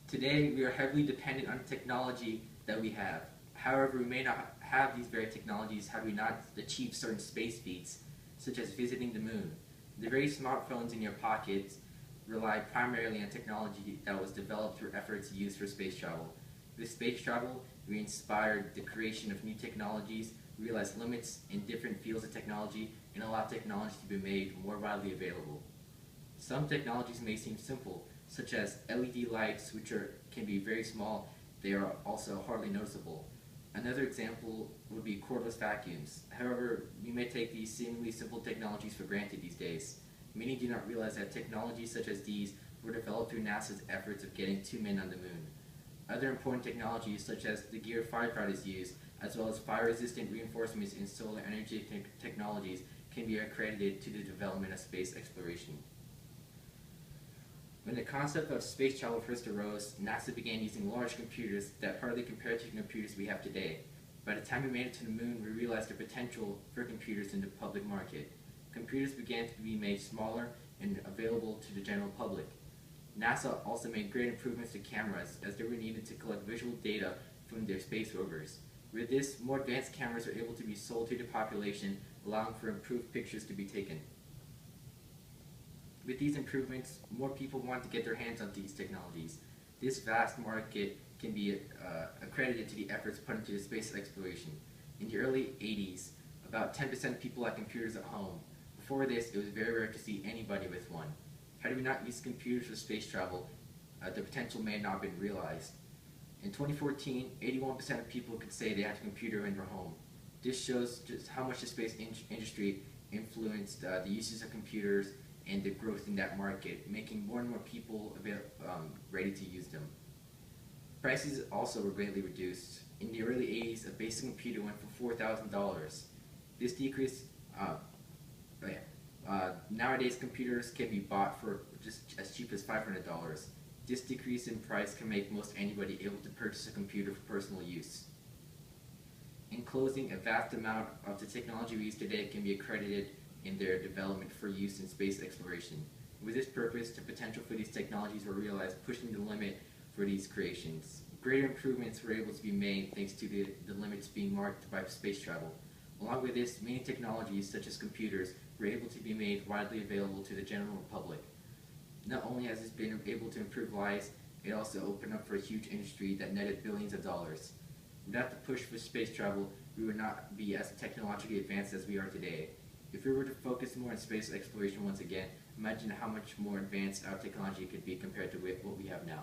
Today, we are heavily dependent on technology that we have. However, we may not have these very technologies had we not achieved certain space feats, such as visiting the moon. The very smartphones in your pockets rely primarily on technology that was developed through efforts used for space travel. With space travel, we inspired the creation of new technologies, realized limits in different fields of technology, and allowed technology to be made more widely available. Some technologies may seem simple, such as LED lights, which can be very small. They are also hardly noticeable. Another example would be cordless vacuums. However, we may take these seemingly simple technologies for granted these days. Many do not realize that technologies such as these were developed through NASA's efforts of getting 2 men on the moon. Other important technologies such as the gear firefighters use, as well as fire-resistant reinforcements in solar energy technologies, can be accredited to the development of space exploration. When the concept of space travel first arose, NASA began using large computers that hardly compare to the computers we have today. By the time we made it to the moon, we realized the potential for computers in the public market. Computers began to be made smaller and available to the general public. NASA also made great improvements to cameras, as they were needed to collect visual data from their space rovers. With this, more advanced cameras are able to be sold to the population, allowing for improved pictures to be taken. With these improvements, more people want to get their hands on these technologies. This vast market can be accredited to the efforts put into the space exploration. In the early 80s, about 10% of people had computers at home. Before this, it was very rare to see anybody with one. Had we not used computers for space travel, the potential may not have been realized. In 2014, 81% of people could say they had a computer in their home. This shows just how much the space industry influenced the uses of computers and the growth in that market, making more and more people ready to use them. Prices also were greatly reduced. In the early 80s, a basic computer went for $4,000. This decreased. Nowadays, computers can be bought for just as cheap as $500. This decrease in price can make most anybody able to purchase a computer for personal use. In closing, a vast amount of the technology we use today can be accredited in their development for use in space exploration. With this purpose, the potential for these technologies were realized, pushing the limit for these creations. Greater improvements were able to be made thanks to the limits being marked by space travel. Along with this, many technologies, such as computers, were able to be made widely available to the general public. Not only has this been able to improve lives, it also opened up for a huge industry that netted billions of dollars. Without the push for space travel, we would not be as technologically advanced as we are today. If we were to focus more on space exploration once again, imagine how much more advanced our technology could be compared to what we have now.